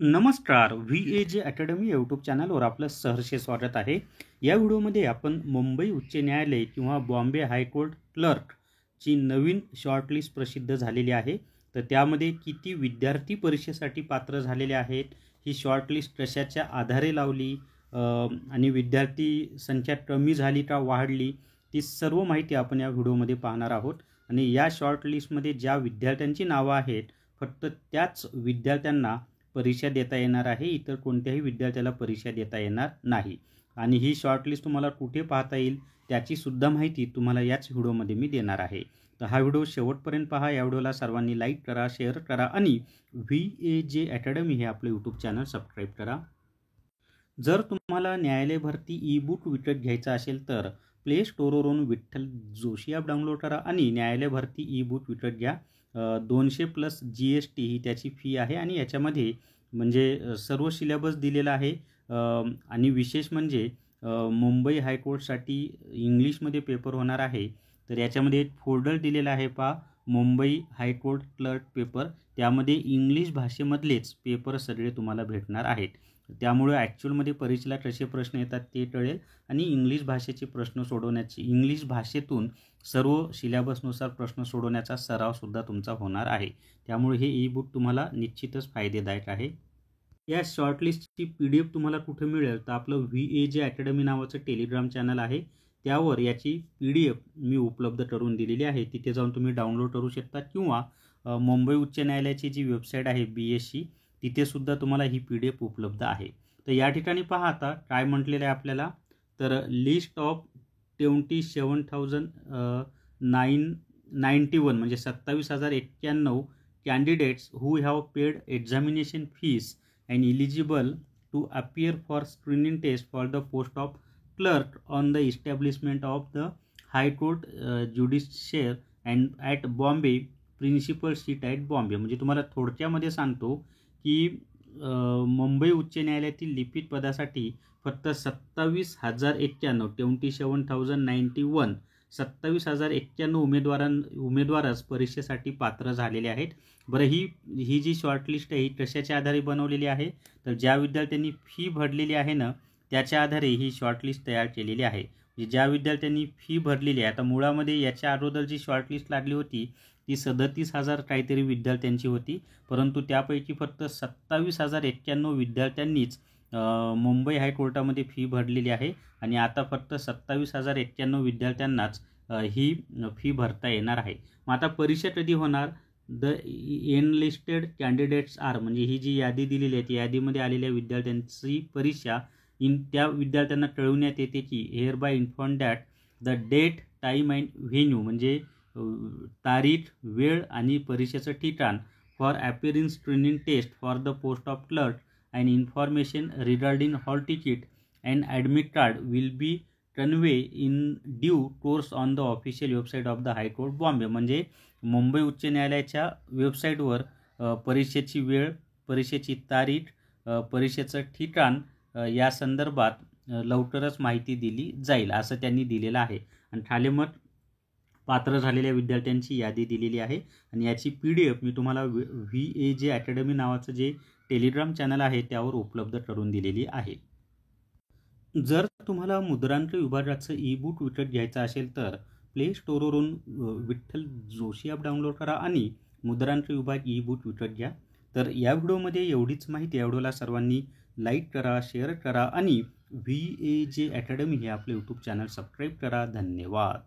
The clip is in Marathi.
नमस्कार. VAJ अकॅडमी यूट्यूब चॅनलवर आपलं सहर्ष स्वागत आहे. या व्हिडिओमध्ये आपण मुंबई उच्च न्यायालय किंवा बॉम्बे हायकोर्ट क्लर्कची नवीन शॉर्टलिस्ट प्रसिद्ध झालेली आहे. तर त्यामध्ये किती विद्यार्थी परीक्षेसाठी पात्र झालेले आहेत, ही शॉर्टलिस्ट कशाच्या आधारे लावली आणि विद्यार्थी संख्या कमी झाली का वाढली, ती सर्व माहिती आपण या व्हिडिओमध्ये पाहणार आहोत. आणि या शॉर्टलिस्टमध्ये ज्या विद्यार्थ्यांची नावं आहेत, फक्त त्याच विद्यार्थ्यांना परीक्षा देता येणार आहे. इतर कोणत्याही विद्यार्थ्याला परीक्षा देता येणार नाही. आणि ही शॉर्टलिस्ट तुम्हाला कुठे पाहता येईल त्याची सुद्धा माहिती तुम्हाला याच व्हिडिओमध्ये मी देणार आहे. तर हा व्हिडिओ शेवटपर्यंत पहा. या व्हिडिओला सर्वांनी लाईक करा, शेअर करा आणि VAJ अकॅडमी हे आपले यूट्यूब चॅनल सबस्क्राईब करा. जर तुम्हाला न्यायालय भरती ई बुक विकत घ्यायचा असेल तर प्ले स्टोअरवरून विठ्ठल जोशी ॲप डाउनलोड करा आणि न्यायालय भरती ई बुक विकत घ्या. 200 प्लस GST ही त्याची फी आहे आणि याच्यामध्ये म्हणजे सर्व सिलेबस दिलेला आहे. आणि विशेष म्हणजे मुंबई हायकोर्टसाठी इंग्लिशमध्ये पेपर होणार आहे. तर याच्यामध्ये एक फोल्डर दिलेला आहे पहा, मुंबई हायकोर्ट क्लर्क पेपर. त्यामध्ये इंग्लिश भाषेमधलेच पेपर सगळे तुम्हाला भेटणार आहेत. त्यामुळे ॲक्च्युअलमध्ये परीक्षेला कसे प्रश्न येतात ते कळेल आणि इंग्लिश भाषेचे प्रश्न सोडवण्याची, इंग्लिश भाषेतून सर्व सिलेबसनुसार प्रश्न सोडवण्याचा सरावसुद्धा तुमचा होणार आहे. त्यामुळे हे ई बुक तुम्हाला निश्चितच फायदेदायक आहे. या शॉर्टलिस्टची PDF तुम्हाला कुठे मिळेल तर आपलं VAJ अकॅडमी नावाचं टेलिग्राम चॅनल आहे. त्यावर याची PDF मी उपलब्ध करून दिलेली आहे. तिथे जाऊन तुम्ही डाउनलोड करू शकता किंवा मुंबई उच्च न्यायालयाची जी वेबसाईट आहे BSc, तिथे सुद्धा तुम्हाला ही PDF उपलब्ध आहे. तर या ठिकाणी पहा आता काय म्हटलेलं आहे आपल्याला. तर लिस्ट ऑफ 27,991 म्हणजे 27,091 candidates who have paid examination fees and eligible to appear for screening test for the post of clerk on the establishment of the high court judicial and at Bombay principal seat at Bombay. म्हणजे तुम्हाला थोडक्यामध्ये सांगतो की मुंबई उच्च न्यायालयातील लिपिक पदासाठी फक्त 27,091 27,091 उमेदवारच परीक्षेसाठी पात्र झालेले आहेत. बरं, ही जी शॉर्टलिस्ट आहे ही कशाच्या आधारे बनवलेली आहे तर ज्या विद्यार्थ्यांनी फी भरलेली आहे ना त्याच्या आधारे ही शॉर्टलिस्ट तयार केलेली आहे. म्हणजे ज्या विद्यार्थ्यांनी फी भरलेली आहे, आता मुळामध्ये याच्या अगोदर जी शॉर्टलिस्ट लागली होती ती 37,000 काहीतरी विद्यार्थ्यांची होती, परंतु त्यापैकी फक्त 27,091 विद्यार्थ्यांनीच मुंबई हायकोर्टामध्ये फी भरलेली आहे आणि आता फक्त 27,091 विद्यार्थ्यांनाच ही फी भरता येणार आहे. मग आता परीक्षा कधी होणार? द एनलिस्टेड कॅन्डिडेट्स आर, म्हणजे ही जी यादी दिलेली आहे ती यादीमध्ये आलेल्या विद्यार्थ्यांची परीक्षा त्या विद्यार्थ्यांना कळवण्यात येते की hereby inform that the date, time and venue म्हणजे तारीख, वेळ आणि परीक्षेचं ठिकाण for appearing screening test for the post of clerk and information regarding hall ticket and admit card will be convey in due course on the official website of the high court Bombay. म्हणजे मुंबई उच्च न्यायालयाच्या वेबसाईटवर परीक्षेची वेळ, परीक्षेची तारीख, परीक्षेचं ठिकाण या संदर्भात लवकरच माहिती दिली जाईल असं त्यांनी दिलेलं आहे. आणि खाली मग पात्र झालेल्या विद्यार्थ्यांची यादी दिलेली आहे आणि याची PDF मी तुम्हाला VAJ अकॅडमी नावाचं जे टेलिग्राम चॅनल आहे त्यावर उपलब्ध करून दिलेली आहे. जर तुम्हाला मुद्रांक विभागाचं ई बुक विकत घ्यायचं असेल तर प्ले स्टोअरवरून विठ्ठल जोशी ॲप डाउनलोड करा आणि मुद्रांक विभाग ई बुक विकत घ्या. तर या व्हिडिओमध्ये एवढीच माहिती. या व्हिडिओला सर्वांनी लाईक करा, शेअर करा आणि VAJ अकॅडमी हे आपले यूट्यूब चॅनल सबस्क्राईब करा. धन्यवाद.